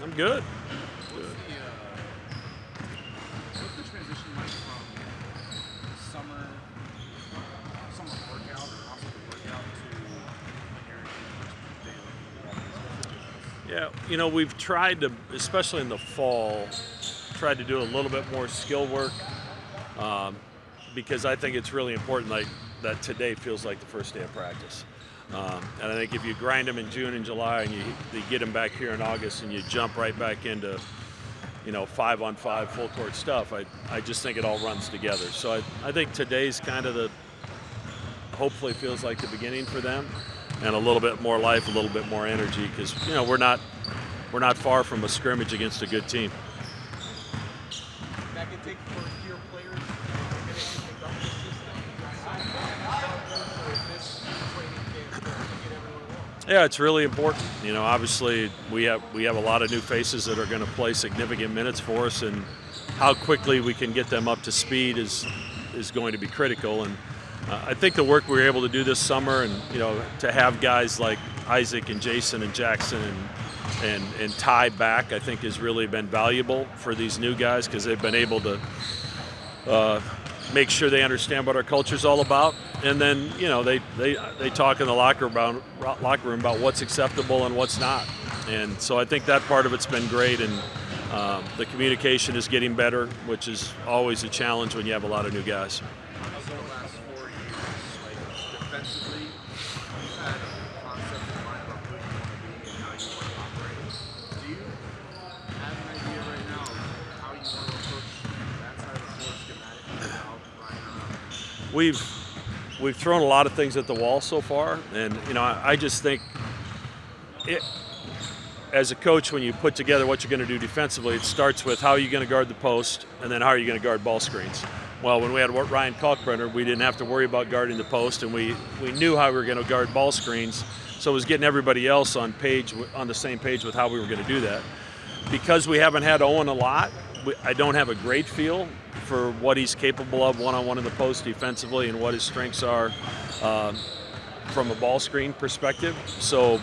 I'm good. What's the transition like from summer workout or hospital workout to when you're in Yeah, we've tried to, especially in the fall, tried to do a little bit more skill work because I think it's really important that today feels like the first day of practice. And I think if you grind them in June and July and you get them back here in August and you jump right back into 5-on-5 full court stuff, I just think it all runs together. So I think today's kind of hopefully feels like the beginning for them, and a little bit more life, a little bit more energy, because we're not far from a scrimmage against a good team. that can take for your players Yeah, it's really important. Obviously we have a lot of new faces that are going to play significant minutes for us, and how quickly we can get them up to speed is going to be critical. And I think the work we were able to do this summer, and to have guys like Isaac and Jason and Jackson and Ty back, I think has really been valuable for these new guys, because they've been able to make sure they understand what our culture is all about. And then they talk in the locker room about what's acceptable and what's not. And so I think that part of it's been great, and the communication is getting better, which is always a challenge when you have a lot of new guys. Over the last 4 years, defensively, you've had a concept in mind about who you want to be and how you want to operate. Do you have an idea right now of how you want to approach that side of the floor schematically without Ryan around? We've thrown a lot of things at the wall so far, and I just think as a coach, when you put together what you're going to do defensively, it starts with how are you going to guard the post, and then how are you going to guard ball screens. Well, when we had Ryan Kalkbrenner, we didn't have to worry about guarding the post, and we knew how we were going to guard ball screens, so it was getting everybody else on the same page with how we were going to do that. Because we haven't had Owen a lot, I don't have a great feel for what he's capable of one-on-one in the post defensively, and what his strengths are from a ball screen perspective. So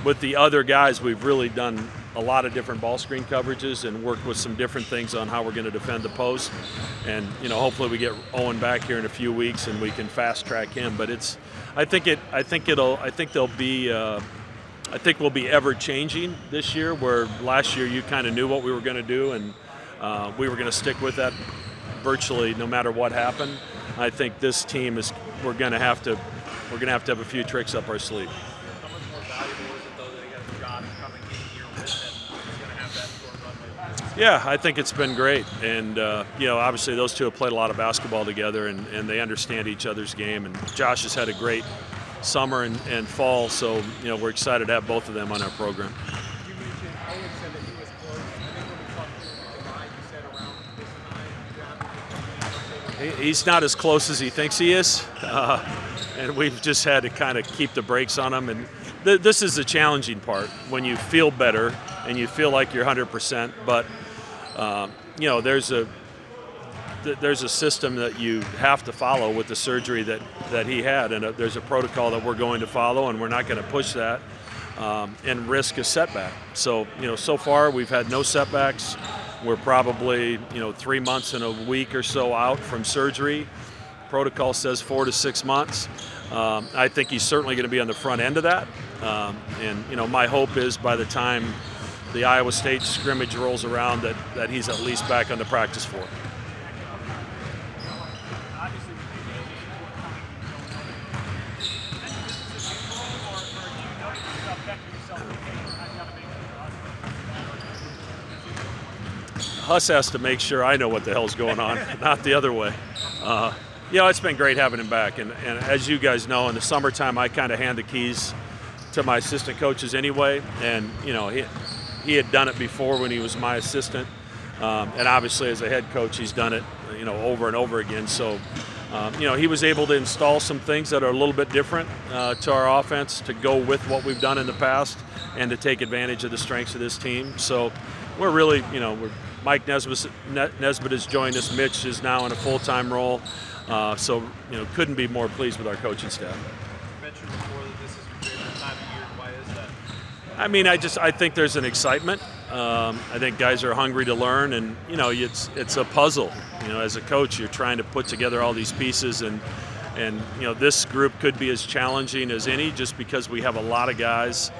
with the other guys, we've really done a lot of different ball screen coverages and worked with some different things on how we're going to defend the post. And hopefully we get Owen back here in a few weeks and we can fast track him. But I think we'll be ever changing this year, where last year you kind of knew what we were going to do, and we were going to stick with that virtually no matter what happened. I think this team we're going to have to have a few tricks up our sleeve. How much more valuable is it, though, that he has Josh coming in here with him? He's going to have that short runway? Yeah, I think it's been great. And, obviously those two have played a lot of basketball together, and they understand each other's game. And Josh has had a great summer and fall, so, we're excited to have both of them on our program. You mentioned Owen said that he was close. I think when we talked to him in July, you said around this time. He's not as close as he thinks he is, and we've just had to kind of keep the brakes on him. And this is the challenging part, when you feel better and you feel like you're 100%, but there's a system that you have to follow with the surgery that he had, and there's a protocol that we're going to follow, and we're not going to push that and risk a setback. So so far we've had no setbacks. We're probably 3 months and a week or so out from surgery. Protocol says 4 to 6 months. I think he's certainly going to be on the front end of that, and my hope is by the time the Iowa State scrimmage rolls around that he's at least back on the practice floor. Huss has to make sure I know what the hell's going on, not the other way. It's been great having him back. And as you guys know, in the summertime, I kind of hand the keys to my assistant coaches anyway. And, he had done it before when he was my assistant. And obviously as a head coach, he's done it, over and over again. So, he was able to install some things that are a little bit different to our offense to go with what we've done in the past and to take advantage of the strengths of this team. So we're really, Mike Nesbitt has joined us. Mitch is now in a full-time role. Couldn't be more pleased with our coaching staff. You mentioned before that this is your favorite time of year. Why is that? I mean, I think there's an excitement. I think guys are hungry to learn, and it's a puzzle. As a coach, you're trying to put together all these pieces, and this group could be as challenging as any, just because we have a lot of guys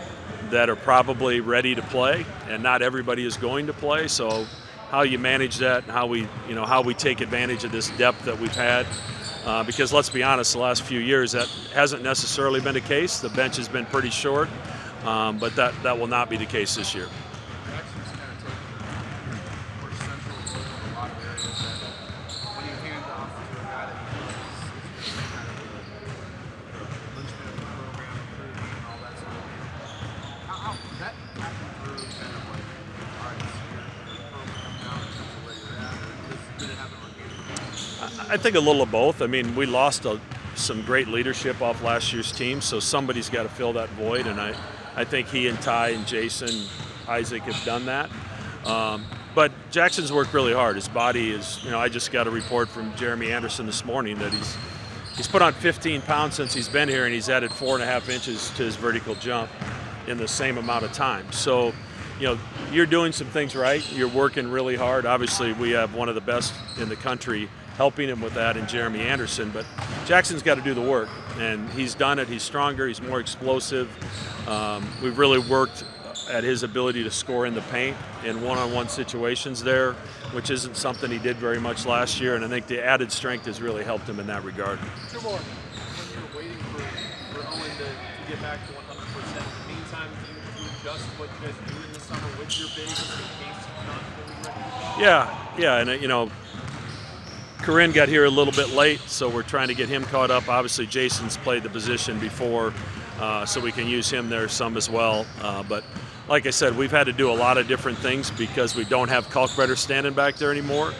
that are probably ready to play, and not everybody is going to play. So, how you manage that, and how we take advantage of this depth that we've had. Because let's be honest, the last few years that hasn't necessarily been the case. The bench has been pretty short, but that will not be the case this year. Jackson's kind of taken a more central role in a lot of areas that when you hand off to a guy that you feel like is kind of the linchpin of the program, recruiting, and all that sort of thing. How that happened through kind of like, all right, so your program coming out in terms of where you're at, or did it happen organically? I think a little of both. I mean, we lost some great leadership off last year's team, so somebody's got to fill that void, and I think he and Ty and Jason, Isaac have done that. But Jackson's worked really hard. His body is, I just got a report from Jeremy Anderson this morning that he's put on 15 pounds since he's been here, and he's added 4.5 inches to his vertical jump in the same amount of time. So, you're doing some things right. You're working really hard. Obviously, we have one of the best in the country helping him with that in Jeremy Anderson, but Jackson's got to do the work, and he's done it. He's stronger, he's more explosive. We've really worked at his ability to score in the paint in one-on-one situations there, which isn't something he did very much last year, and I think the added strength has really helped him in that regard. Two more. When you're waiting for Owen to get back to 100%, in the meantime, do you adjust what you guys do in the summer with your bigs in case you're not fully ready? Yeah, and Corinne got here a little bit late, so we're trying to get him caught up. Obviously, Jason's played the position before, so we can use him there some as well. But like I said, we've had to do a lot of different things because we don't have Kalkbrenner standing back there anymore.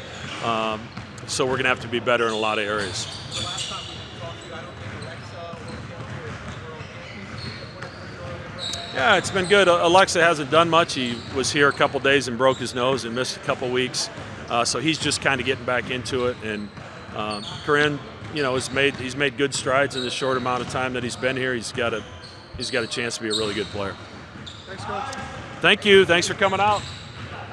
So we're going to have to be better in a lot of areas. The last time we talked to you, I don't think Alexa or Yeah, it's been good. Alexa hasn't done much. He was here a couple days and broke his nose and missed a couple weeks. So he's just kind of getting back into it. And Corinne, he's made good strides in the short amount of time that he's been here. He's got a chance to be a really good player. Thanks, Coach. Thank you. Thanks for coming out.